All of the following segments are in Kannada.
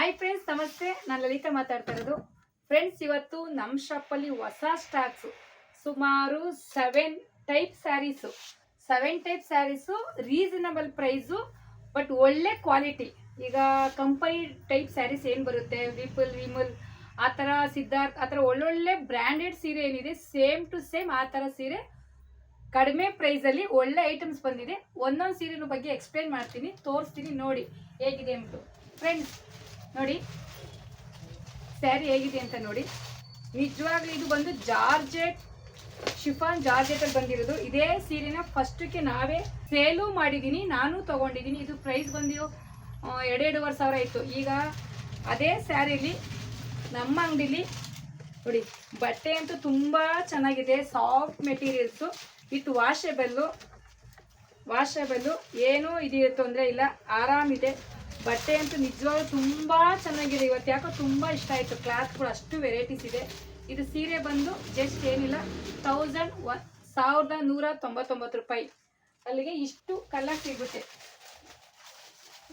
ಹಾಯ್ ಫ್ರೆಂಡ್ಸ್, ನಮಸ್ತೆ. ನಾನು ಲಲಿತಾ ಮಾತಾಡ್ತಾ ಇರೋದು. ಫ್ರೆಂಡ್ಸ್, ಇವತ್ತು ನಮ್ಮ ಶಾಪಲ್ಲಿ ಹೊಸ ಸ್ಟಾಕ್ಸು ಸುಮಾರು 7 type saris reasonable price, but ಒಳ್ಳೆ ಕ್ವಾಲಿಟಿ. ಈಗ ಕಂಪನಿ ಟೈಪ್ ಸ್ಯಾರೀಸ್ ಏನು ಬರುತ್ತೆ, ವಿಮಲ್ ಆ ಥರ, ಸಿದ್ಧಾರ್ಥ್ ಆ ಥರ ಒಳ್ಳೊಳ್ಳೆ ಬ್ರ್ಯಾಂಡೆಡ್ ಸೀರೆ ಏನಿದೆ, ಸೇಮ್ ಟು ಸೇಮ್ ಆ ಥರ ಸೀರೆ ಕಡಿಮೆ ಪ್ರೈಸಲ್ಲಿ ಒಳ್ಳೆ ಐಟಮ್ಸ್ ಬಂದಿದೆ. ಒಂದೊಂದು ಸೀರೆನ ಬಗ್ಗೆ ಎಕ್ಸ್ಪ್ಲೇನ್ ಮಾಡ್ತೀನಿ, ತೋರಿಸ್ತೀನಿ, ನೋಡಿ ಹೇಗಿದೆ ಅಂದ್ಬಿಟ್ಟು. ಫ್ರೆಂಡ್ಸ್ ನೋಡಿ, ಸ್ಯಾರಿ ಹೇಗಿದೆ ಅಂತ ನೋಡಿ. ನಿಜವಾಗ್ಲೂ ಇದು ಬಂದು ಶಿಫಾನ್ ಜಾರ್ಜೆಟ್ ಅಲ್ಲಿ ಬಂದಿರೋದು. ಇದೇ ಸೀರೆನ ಫಸ್ಟ್ಗೆ ನಾವೇ ಸೇಲು ಮಾಡಿದ್ದೀನಿ, ನಾನು ತಗೊಂಡಿದ್ದೀನಿ. ಇದು ಪ್ರೈಸ್ ಬಂದು 2,500 ಇತ್ತು. ಈಗ ಅದೇ ಸ್ಯಾರಿಲಿ ನಮ್ಮ ಅಂಗಡಿಲಿ ನೋಡಿ, ಬಟ್ಟೆ ಅಂತೂ ತುಂಬ ಚೆನ್ನಾಗಿದೆ. ಸಾಫ್ಟ್ ಮೆಟೀರಿಯಲ್ಸು, ಇಟ್ಟು ವಾಷೆಬಲ್ಲು ಏನೂ ಇದು ತೊಂದರೆ ಇಲ್ಲ, ಆರಾಮಿದೆ. ಬಟ್ಟೆ ಅಂತೂ ನಿಜವಾಗ್ಲೂ ತುಂಬ ಚೆನ್ನಾಗಿದೆ. ಇವತ್ತು ಯಾಕೋ ತುಂಬ ಇಷ್ಟ ಆಯಿತು. ಕ್ಲಾತ್ ಕೂಡ ಅಷ್ಟು ವೆರೈಟೀಸ್ ಇದೆ. ಇದು ಸೀರೆ ಬಂದು ಜಸ್ಟ್ ಏನಿಲ್ಲ 1,199 ರೂಪಾಯಿ. ಅಲ್ಲಿಗೆ ಇಷ್ಟು ಕಲರ್ ಸಿಗುತ್ತೆ.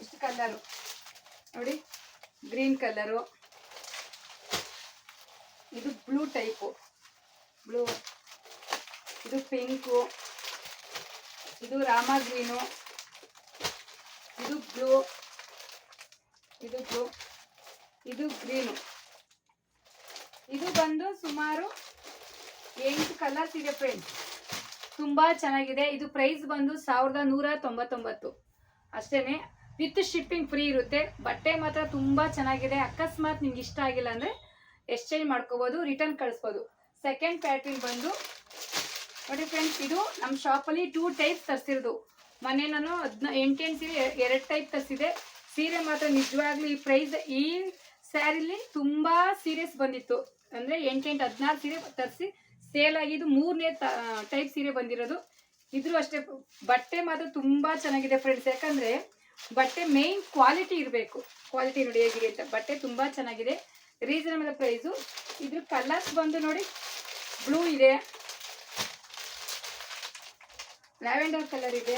ಇಷ್ಟು ಕಲರು ನೋಡಿ, ಗ್ರೀನ್ ಕಲರು, ಇದು ಬ್ಲೂ ಟೈಪು, ಇದು ಪಿಂಕು, ಇದು ರಾಮ ಗ್ರೀನು, ಇದು ಬ್ಲೂ, ಇದು ಗ್ರೀನು. ಇದು ಬಂದು ಸುಮಾರು 8 ಕಲರ್ಸ್ ಇದೆ ಫ್ರೆಂಡ್ಸ್. ತುಂಬ ಚೆನ್ನಾಗಿದೆ. ಇದು ಪ್ರೈಸ್ ಬಂದು 1,199 ಅಷ್ಟೇ. ವಿತ್ ಶಿಪ್ಪಿಂಗ್ ಫ್ರೀ ಇರುತ್ತೆ. ಬಟ್ಟೆ ಮಾತ್ರ ತುಂಬ ಚೆನ್ನಾಗಿದೆ. ಅಕಸ್ಮಾತ್ ನಿಮ್ಗೆ ಇಷ್ಟ ಆಗಿಲ್ಲ ಅಂದರೆ ಎಕ್ಸ್ಚೇಂಜ್ ಮಾಡ್ಕೋಬೋದು, ರಿಟರ್ನ್ ಕಳಿಸ್ಬೋದು. ಸೆಕೆಂಡ್ ಪ್ಯಾಟರ್ನ್ ಬಂದು ನೋಡಿ ಫ್ರೆಂಡ್ಸ್, ಇದು ನಮ್ಮ ಶಾಪಲ್ಲಿ 2 ಟೈಪ್ಸ್ ತರಿಸಿರೋದು. ಮೊನ್ನೆ ನಾನು 8 ಸೀರೆ 2 ಟೈಪ್ ತರಿಸಿದೆ. ಸೀರೆ ಮಾತ್ರ ನಿಜವಾಗ್ಲೂ ಈ ಪ್ರೈಸ್, ಈ ಸ್ಯಾರಿಲಿ ತುಂಬ ಸೀರೆಸ್ ಬಂದಿತ್ತು. ಅಂದರೆ 8-16 ಸೀರೆ ತರಿಸಿ ಸೇಲ್ ಆಗಿ ಇದು 3ನೇ ಟೈಪ್ ಸೀರೆ ಬಂದಿರೋದು. ಇದ್ರೂ ಅಷ್ಟೇ. ಬಟ್ಟೆ ಮಾತ್ರ ತುಂಬ ಚೆನ್ನಾಗಿದೆ ಫ್ರೆಂಡ್ಸ್. ಯಾಕಂದರೆ ಬಟ್ಟೆ ಮೇಯ್ನ್ ಕ್ವಾಲಿಟಿ ಇರಬೇಕು. ಕ್ವಾಲಿಟಿ ನೋಡಿ ಹೇಗಿದೆ ಅಂತ. ಬಟ್ಟೆ ತುಂಬ ಚೆನ್ನಾಗಿದೆ, ರೀಸನಬಲ್ ಪ್ರೈಸು. ಇದ್ರ ಕಲರ್ಸ್ ಬಂದು ನೋಡಿ, ಬ್ಲೂ ಇದೆ, ಲ್ಯಾವೆಂಡರ್ ಕಲರ್ ಇದೆ,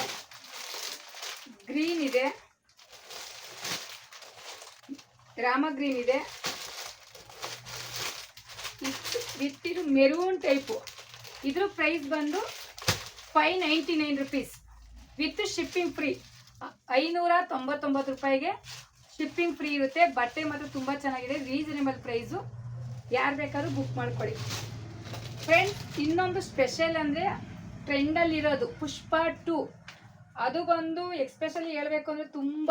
ಗ್ರೀನ್ ಇದೆ, ರಾಮ ಗ್ರೀನ್ ಇದೆ, ವಿತ್ ಇದು ಮೆರೂನ್ ಟೈಪು. ಇದ್ರ ಪ್ರೈಸ್ ಬಂದು 599 ರೂಪೀಸ್ ವಿತ್ ಶಿಪ್ಪಿಂಗ್ ಫ್ರೀ. 599 ರೂಪಾಯಿಗೆ ಶಿಪ್ಪಿಂಗ್ ಫ್ರೀ ಇರುತ್ತೆ. ಬಟ್ಟೆ ಮಾತ್ರ ತುಂಬ ಚೆನ್ನಾಗಿದೆ, ರೀಸನೇಬಲ್ ಪ್ರೈಸು. ಯಾರು ಬೇಕಾದ್ರೂ ಬುಕ್ ಮಾಡ್ಕೊಳ್ಳಿ ಫ್ರೆಂಡ್ಸ್. ಇನ್ನೊಂದು ಸ್ಪೆಷಲ್ ಅಂದರೆ ಟ್ರೆಂಡಲ್ಲಿರೋದು ಪುಷ್ಪ 2. ಅದು ಬಂದು ಎಕ್ಸ್ಪೆಷಲಿ ಹೇಳಬೇಕು ಅಂದರೆ ತುಂಬ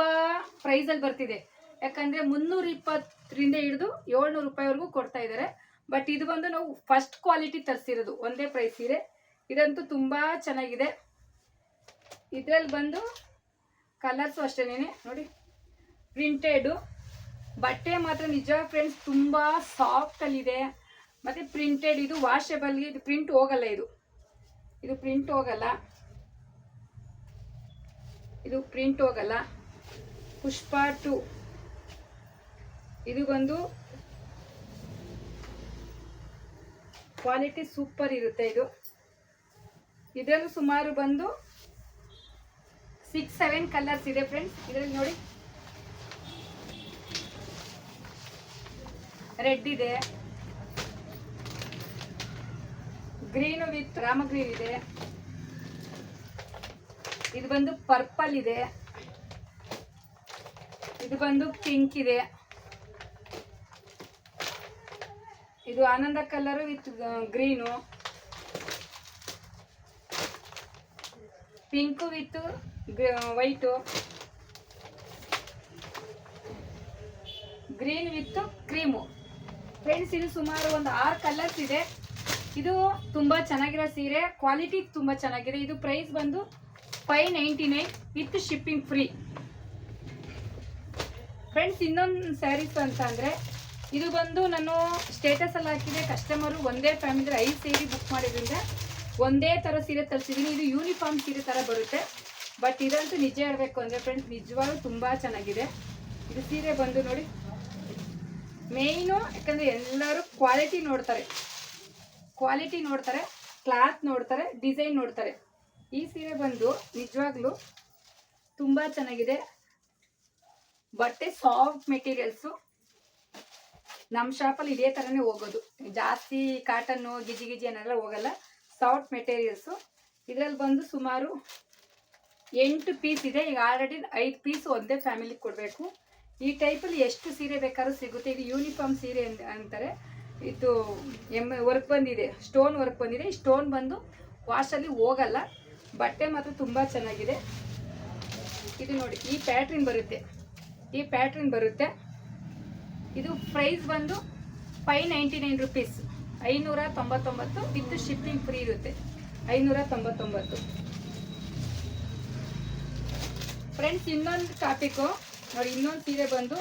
ಪ್ರೈಸಲ್ಲಿ ಬರ್ತಿದೆ. ಯಾಕಂದರೆ 320ರಿಂದ ಹಿಡಿದು 700 ರೂಪಾಯಿವರೆಗೂ ಕೊಡ್ತಾ ಇದ್ದಾರೆ. ಬಟ್ ಇದು ಬಂದು ನಾವು ಫಸ್ಟ್ ಕ್ವಾಲಿಟಿ ತರಿಸಿರೋದು, ಒಂದೇ ಪ್ರೈಸ್ ಸೀರೆ. ಇದಂತೂ ತುಂಬ ಚೆನ್ನಾಗಿದೆ. ಇದರಲ್ಲಿ ಬಂದು ಕಲರ್ಸು ಅಷ್ಟೇನೆ ನೋಡಿ, ಪ್ರಿಂಟೆಡು. ಬಟ್ಟೆ ಮಾತ್ರ ನಿಜ ಫ್ರೆಂಡ್ಸ್ ತುಂಬ ಸಾಫ್ಟಲ್ಲಿದೆ. ಮತ್ತು ಪ್ರಿಂಟೆಡ್, ಇದು ವಾಷೆಬಲ್ಗೆ, ಇದು ಪ್ರಿಂಟ್ ಹೋಗಲ್ಲ, ಇದು ಪ್ರಿಂಟ್ ಹೋಗಲ್ಲ. ಪುಷ್ಪ 2 ಇದು ಬಂದು ಕ್ವಾಲಿಟಿ ಸೂಪರ್ ಇರುತ್ತೆ. ಇದರಲ್ಲೂ ಸುಮಾರು ಬಂದು 6-7 ಕಲರ್ಸ್ ಇದೆ ಫ್ರೆಂಡ್ಸ್. ಇದರಲ್ಲಿ ನೋಡಿ, ರೆಡ್ ಇದೆ, ಗ್ರೀನು ವಿತ್ ರಾಮ ಗ್ರೀನ್ ಇದೆ, ಇದು ಬಂದು ಪರ್ಪಲ್ ಇದೆ, ಇದು ಬಂದು ಪಿಂಕ್ ಇದೆ, ಇದು ಆನಂದ colour with green, pink with white, green with cream. Friends, ಇದು ಸುಮಾರು ಒಂದು 6 ಕಲರ್ಸ್ ಇದೆ. ಇದು ತುಂಬ ಚೆನ್ನಾಗಿರೋ ಸೀರೆ, ಕ್ವಾಲಿಟಿ ತುಂಬ ಚೆನ್ನಾಗಿದೆ. ಇದು ಪ್ರೈಸ್ ಬಂದು 599 ವಿತ್ ಶಿಪ್ಪಿಂಗ್ ಫ್ರೀ. ಫ್ರೆಂಡ್ಸ್, ಇನ್ನೊಂದು ಸ್ಯಾರೀಸ್ ಅಂತ ಅಂದರೆ, ಇದು ಬಂದು ನಾನು ಸ್ಟೇಟಸಲ್ಲಿ ಹಾಕಿದೆ. ಕಸ್ಟಮರು ಒಂದೇ ಫ್ಯಾಮಿಲಿ 5 ಸೀರೆ ಬುಕ್ ಮಾಡಿದ್ರಿಂದ ಒಂದೇ ಥರ ಸೀರೆ ತರಿಸಿದ್ದೀನಿ. ಇದು ಯೂನಿಫಾರ್ಮ್ ಸೀರೆ ಥರ ಬರುತ್ತೆ. ಬಟ್ ಇದಂತೂ ನಿಜ ಹೇಳಬೇಕು ಅಂದರೆ ಫ್ರೆಂಡ್ಸ್, ನಿಜವಾಗ್ಲೂ ತುಂಬ ಚೆನ್ನಾಗಿದೆ. ಇದು ಸೀರೆ ಬಂದು ನೋಡಿ, ಮೇಯ್ನು ಯಾಕಂದರೆ ಎಲ್ಲರೂ ಕ್ವಾಲಿಟಿ ನೋಡ್ತಾರೆ, ಕ್ಲಾತ್ ನೋಡ್ತಾರೆ, ಡಿಸೈನ್ ನೋಡ್ತಾರೆ. ಈ ಸೀರೆ ಬಂದು ನಿಜವಾಗ್ಲೂ ತುಂಬ ಚೆನ್ನಾಗಿದೆ. ಬಟ್ಟೆ ಸಾಫ್ಟ್ ಮೆಟೀರಿಯಲ್ಸು, ನಮ್ಮ ಶಾಪಲ್ಲಿ ಇದೇ ಥರನೇ ಹೋಗೋದು, ಜಾಸ್ತಿ ಕಾಟನ್ನು ಗಿಜಿ ಗಿಜಿ ಅನ್ನೆಲ್ಲ ಹೋಗಲ್ಲ, ಸಾಫ್ಟ್ ಮೆಟೀರಿಯಲ್ಸು. ಇದರಲ್ಲಿ ಬಂದು ಸುಮಾರು 8 ಪೀಸ್ ಇದೆ. ಈಗ ಆಲ್ರೆಡಿ 5 ಪೀಸ್ ಒಂದೇ ಫ್ಯಾಮಿಲಿಗೆ ಕೊಡಬೇಕು. ಈ ಟೈಪಲ್ಲಿ ಎಷ್ಟು ಸೀರೆ ಬೇಕಾದ್ರೂ ಸಿಗುತ್ತೆ. ಇದು ಯೂನಿಫಾರ್ಮ್ ಸೀರೆ ಅಂತಾರೆ. ಇದು ವರ್ಕ್ ಬಂದಿದೆ, ಸ್ಟೋನ್ ವರ್ಕ್ ಬಂದಿದೆ. ಈ ಸ್ಟೋನ್ ಬಂದು ವಾಶಲ್ಲಿ ಹೋಗಲ್ಲ, ಬಟ್ಟೆ ಮಾತ್ರ ತುಂಬ ಚೆನ್ನಾಗಿದೆ. ಇದು ನೋಡಿ, ಈ ಪ್ಯಾಟ್ರನ್ ಬರುತ್ತೆ, ಈ ಪ್ಯಾಟ್ರನ್ ಬರುತ್ತೆ. ಇದು ಪ್ರೈಸ್ ಬಂದು 599 ರುಪೀಸ್, 599 ವಿತ್ ಶಿಪ್ಪಿಂಗ್ ಫ್ರೀ ಇರುತ್ತೆ, 599. ಫ್ರೆಂಡ್ಸ್, ಇನ್ನೊಂದು ಟಾಪಿಕ್ಕು ನೋಡಿ, ಇನ್ನೊಂದು ಸೀರೆ ಬಂದು,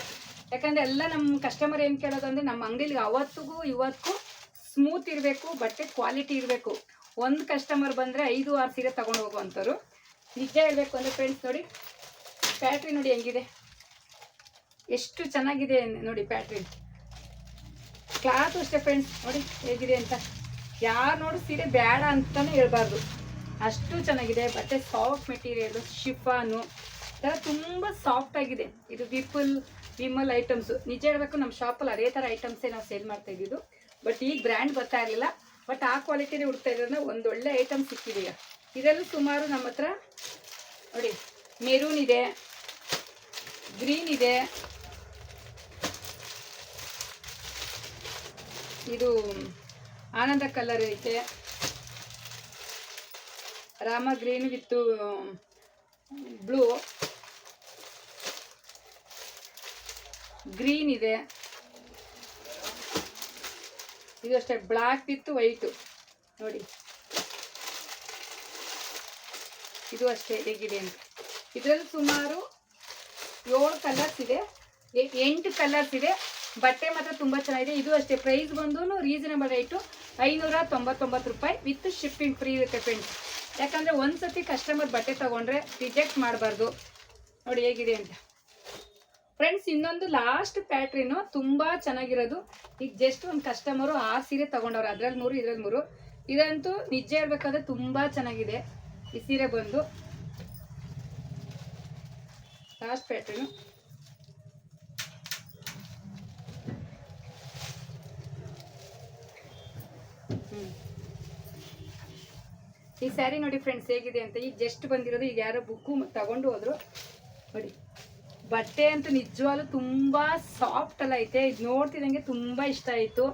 ಯಾಕಂದರೆ ಎಲ್ಲ ನಮ್ಮ ಕಸ್ಟಮರ್ ಏನು ಕೇಳೋದು ಅಂದರೆ ನಮ್ಮ ಅಂಗಡಿಲಿ ಅವತ್ತಿಗೂ ಇವತ್ತಿಗೂ ಸ್ಮೂತ್ ಇರಬೇಕು, ಬಟ್ಟೆ ಕ್ವಾಲಿಟಿ ಇರಬೇಕು. ಒಂದು ಕಸ್ಟಮರ್ ಬಂದರೆ 5-6 ಸೀರೆ ತೊಗೊಂಡು ಹೋಗುವಂಥವ್ರು. ನಿಜ ಹೇಳಬೇಕು ಅಂದರೆ ಫ್ರೆಂಡ್ಸ್ ನೋಡಿ, ಪ್ಯಾಟ್ರಿ ನೋಡಿ ಹೆಂಗಿದೆ, ಎಷ್ಟು ಚೆನ್ನಾಗಿದೆ ನೋಡಿ ಪ್ಯಾಟ್ರಿನ್. ಕ್ಲಾತು ಅಷ್ಟೇ ಫ್ರೆಂಡ್ಸ್, ನೋಡಿ ಹೇಗಿದೆ ಅಂತ. ಯಾರು ನೋಡಿ ಸೀರೆ ಬೇಡ ಅಂತಲೇ ಹೇಳ್ಬಾರ್ದು, ಅಷ್ಟು ಚೆನ್ನಾಗಿದೆ. ಬಟ್ಟೆ ಸಾಫ್ಟ್ ಮೆಟೀರಿಯಲು, ಶಿಫಾನು ಥರ ತುಂಬ ಸಾಫ್ಟ್ ಆಗಿದೆ. ಇದು ವಿಮಲ್ ಐಟಮ್ಸು. ನಿಜ ಹೇಳಬೇಕು, ನಮ್ಮ ಶಾಪಲ್ಲಿ ಅದೇ ಥರ ಐಟಮ್ಸೇ ನಾವು ಸೇಲ್ ಮಾಡ್ತಾ ಇದ್ದಿದ್ದು. ಬಟ್ ಈಗ ಬ್ರ್ಯಾಂಡ್ ಬರ್ತಾ ಇರಲಿಲ್ಲ, ಬಟ್ ಆ ಕ್ವಾಲಿಟಿನೇ ಹುಡ್ತಾ ಇರೋದ್ರಿಂದ ಒಂದೊಳ್ಳೆ ಐಟಮ್ ಸಿಕ್ಕಿದೆ ಈಗ. ಇದರಲ್ಲೂ ಸುಮಾರು ನಮ್ಮ ಹತ್ರ ನೋಡಿ, ಮೆರೂನ್ ಇದೆ, ಗ್ರೀನ್ ಇದೆ, ಇದು ಆನಂದ ಕಲರ್ ಐತೆ, Rama green with blue, green ಇದೆ, ಇದು ಅಷ್ಟೇ ಬ್ಲ್ಯಾಕ್ ವಿತ್ ವೈಟು ನೋಡಿ, ಇದು ಅಷ್ಟೇ ಹೇಗಿದೆ ಅಂತ. ಇದರಲ್ಲಿ ಸುಮಾರು 7 ಕಲರ್ಸ್ ಇದೆ, 8 ಕಲರ್ಸ್ ಇದೆ. ಬಟ್ಟೆ ಮಾತ್ರ ತುಂಬ ಚೆನ್ನಾಗಿದೆ. ಇದು ಅಷ್ಟೇ ಪ್ರೈಸ್ ಬಂದು ರೀಸನಬಲ್ ರೇಟು 599 ರೂಪಾಯಿ ವಿತ್ ಶಿಪ್ಪಿಂಗ್ ಫ್ರೀ ಇರುತ್ತೆ ಫ್ರೆಂಡ್ಸ್. ಯಾಕಂದರೆ ಒಂದು ಸತಿ ಕಸ್ಟಮರ್ ಬಟ್ಟೆ ತೊಗೊಂಡ್ರೆ ರಿಜೆಕ್ಟ್ ಮಾಡಬಾರ್ದು. ನೋಡಿ ಹೇಗಿದೆ ಅಂತ ಫ್ರೆಂಡ್ಸ್. ಇನ್ನೊಂದು ಲಾಸ್ಟ್ ಪ್ಯಾಟ್ರಿನು ತುಂಬ ಚೆನ್ನಾಗಿರೋದು. ಈಗ ಜಸ್ಟ್ ಒಂದು ಕಸ್ಟಮರು 6 ಸೀರೆ ತೊಗೊಂಡವ್ರು, ಅದ್ರಲ್ಲಿ 3 ಇದ್ರಲ್ಲಿ 3. ಇದಂತೂ ನಿಜ ಹೇಳ್ಬೇಕಾದ್ರೆ ತುಂಬ ಚೆನ್ನಾಗಿದೆ ಈ ಸೀರೆ ಬಂದು. ಲಾಸ್ಟ್ ಪ್ಯಾಟ್ರಿನು ಈ ಸ್ಯಾರಿ ನೋಡಿ ಫ್ರೆಂಡ್ಸ್ ಹೇಗಿದೆ ಅಂತ. ಈಗ ಜಸ್ಟ್ ಬಂದಿರೋದು, ಈಗ ಯಾರೋ ಬುಕ್ಕು ತಗೊಂಡು ಹೋದ್ರು ನೋಡಿ. ಬಟ್ಟೆ ಅಂತೂ ನಿಜವಾಗ್ಲೂ ತುಂಬ ಸಾಫ್ಟ್ ಎಲ್ಲ ಐತೆ. ಇದು ನೋಡ್ತಿದ್ದಂಗೆ ತುಂಬ ಇಷ್ಟ ಆಯಿತು.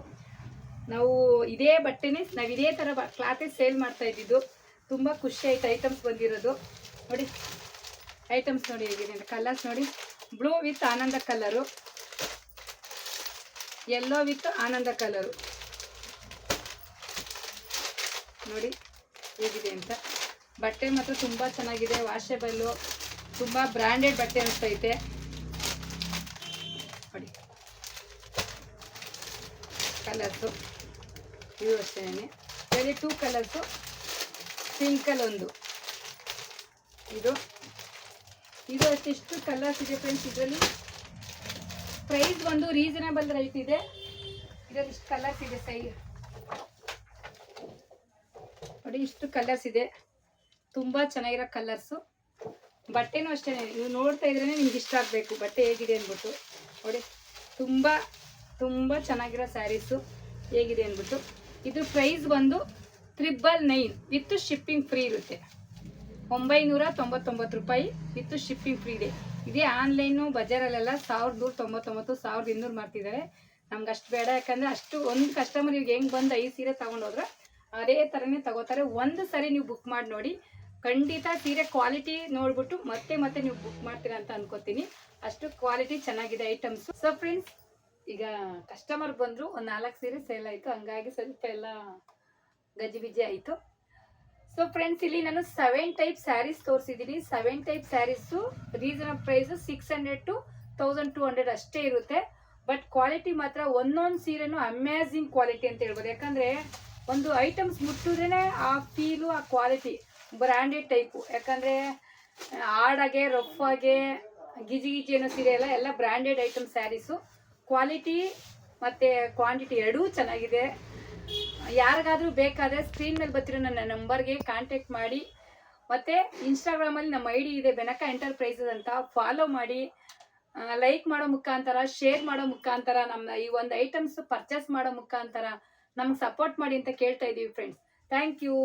ನಾವು ಇದೇ ಬಟ್ಟೆನೇ ನಾವು ಇದೇ ಥರ ಕ್ಲಾತೇ ಸೇಲ್ ಮಾಡ್ತಾ ಇದ್ದಿದ್ದು. ತುಂಬ ಖುಷಿ ಆಯ್ತು ಐಟಮ್ಸ್ ಬಂದಿರೋದು ನೋಡಿ. ಐಟಮ್ಸ್ ನೋಡಿ ಹೇಗಿದೆ ಅಂತ. ಕಲರ್ಸ್ ನೋಡಿ, ಬ್ಲೂ ವಿತ್ ಆನಂದ ಕಲರು, ಯೆಲ್ಲೋ ವಿತ್ ಆನಂದ ಕಲರು ನೋಡಿ ಹೇಗಿದೆ ಅಂತ. ಬಟ್ಟೆ ಮಾತ್ರ ತುಂಬ ಚೆನ್ನಾಗಿದೆ, ವಾಷೆಬಲ್ಲು, ತುಂಬ ಬ್ರ್ಯಾಂಡೆಡ್ ಬಟ್ಟೆ ಅನಿಸ್ತೈತೆ ನೋಡಿ. ಕಲರ್ಸು ಇದು ಅಷ್ಟೇ, ಬೇರೆ 2 ಕಲರ್ಸು, ಪಿಂಕಲ್ಲಿ ಒಂದು, ಇದು ಅಷ್ಟಿಷ್ಟು ಕಲರ್ಸ್ ಇದೆ ಫ್ರೆಂಡ್ಸ್. ಇದರಲ್ಲಿ ಪ್ರೈಸ್ ಒಂದು ರೀಸನಬಲ್ ರೈಟ್ ಇದೆ. ಇದರಲ್ಲಿ ಇಷ್ಟು ಕಲರ್ಸ್ ಇದೆ ಸೈಡ್ ನೋಡಿ, ಇಷ್ಟು ಕಲರ್ಸ್ ಇದೆ, ತುಂಬ ಚೆನ್ನಾಗಿರೋ ಕಲರ್ಸು. ಬಟ್ಟೆನೂ ಅಷ್ಟೇ, ನೀವು ನೋಡ್ತಾ ಇದ್ರೇ ನಿಮ್ಗೆ ಇಷ್ಟ ಆಗಬೇಕು ಬಟ್ಟೆ ಹೇಗಿದೆ ಅಂದ್ಬಿಟ್ಟು ನೋಡಿ. ತುಂಬ ತುಂಬ ಚೆನ್ನಾಗಿರೋ ಸ್ಯಾರೀಸು ಹೇಗಿದೆ ಅಂದ್ಬಿಟ್ಟು. ಇದು ಪ್ರೈಸ್ ಬಂದು 999 ವಿತ್ ಶಿಪ್ಪಿಂಗ್ ಫ್ರೀ ಇರುತ್ತೆ, 999 ರೂಪಾಯಿ ವಿತ್ ಶಿಪ್ಪಿಂಗ್ ಫ್ರೀ ಇದೆ. ಇದೇ ಆನ್ಲೈನು ಬಜಾರಲ್ಲೆಲ್ಲ 1199 1200 ಮಾಡ್ತಿದ್ದಾರೆ. ನಮ್ಗೆ ಅಷ್ಟು ಬೇಡ, ಯಾಕಂದರೆ ಅಷ್ಟು ಒಂದು ಕಸ್ಟಮರ್ ಇವಾಗ ಹೆಂಗೆ ಬಂದು 5 ಸೀರೆ ತೊಗೊಂಡೋದ್ರೆ ಅದೇ ಥರನೇ ತಗೋತಾರೆ. ಒಂದು ಸರಿ ನೀವು ಬುಕ್ ಮಾಡಿ ನೋಡಿ, ಖಂಡಿತ ಸೀರೆ ಕ್ವಾಲಿಟಿ ನೋಡ್ಬಿಟ್ಟು ಮತ್ತೆ ಮತ್ತೆ ನೀವು ಬುಕ್ ಮಾಡ್ತೀರಾ ಅಂತ ಅನ್ಕೋತೀನಿ. ಅಷ್ಟು ಕ್ವಾಲಿಟಿ ಚೆನ್ನಾಗಿದೆ ಐಟಮ್ಸು. ಸೊ ಫ್ರೆಂಡ್ಸ್, ಈಗ ಕಸ್ಟಮರ್ ಬಂದರು, ಒಂದು 4 ಸೀರೆ ಸೇಲ್ ಆಯಿತು, ಹಂಗಾಗಿ ಸ್ವಲ್ಪ ಎಲ್ಲ ಗಜಿಬಿಜಿ ಆಯಿತು. ಸೊ ಫ್ರೆಂಡ್ಸ್, ಇಲ್ಲಿ ನಾನು 7 ಟೈಪ್ ಸ್ಯಾರೀಸ್ ತೋರಿಸಿದ್ದೀನಿ. 7 type saris reasonable price 600 to 1200 ಅಷ್ಟೇ ಇರುತ್ತೆ. ಬಟ್ ಕ್ವಾಲಿಟಿ ಮಾತ್ರ ಒಂದೊಂದು ಸೀರೆನೂ ಅಮೇಝಿಂಗ್ ಕ್ವಾಲಿಟಿ ಅಂತ ಹೇಳ್ಬೋದು. ಯಾಕಂದರೆ ಒಂದು ಐಟಮ್ಸ್ ಮುಟ್ಟಿದ್ರೇ ಆ ಫೀಲು, ಆ ಕ್ವಾಲಿಟಿ ಬ್ರ್ಯಾಂಡೆಡ್ ಟೈಪು. ಯಾಕಂದರೆ ಆಡಾಗೆ ರಫಾಗೆ ಗಿಜಿ ಗಿಜಿ ಅನ್ನೋ ಸೀರೆ ಎಲ್ಲ ಬ್ರ್ಯಾಂಡೆಡ್ ಐಟಮ್ ಸ್ಯಾರೀಸು. ಕ್ವಾಲಿಟಿ ಮತ್ತು ಕ್ವಾಂಟಿಟಿ ಎರಡೂ ಚೆನ್ನಾಗಿದೆ. ಯಾರಿಗಾದರೂ ಬೇಕಾದರೆ ಸ್ಕ್ರೀನ್ ಮೇಲೆ ಬರ್ತಿರೋ ನನ್ನ ನಂಬರ್ಗೆ ಕಾಂಟ್ಯಾಕ್ಟ್ ಮಾಡಿ. ಮತ್ತು ಇನ್ಸ್ಟಾಗ್ರಾಮಲ್ಲಿ ನಮ್ಮ ID ಇದೆ, ಬೆನಕ ಎಂಟರ್ಪ್ರೈಸಸ್ ಅಂತ, ಫಾಲೋ ಮಾಡಿ. ಲೈಕ್ ಮಾಡೋ ಮುಖಾಂತರ, ಶೇರ್ ಮಾಡೋ ಮುಖಾಂತರ, ನಮ್ಮ ಈ ಒಂದು ಐಟಮ್ಸ್ ಪರ್ಚೇಸ್ ಮಾಡೋ ಮುಖಾಂತರ ನಮ್ಗೆ ಸಪೋರ್ಟ್ ಮಾಡಿ ಅಂತ ಕೇಳ್ತಾ ಇದೀವಿ ಫ್ರೆಂಡ್ಸ್. Thank you.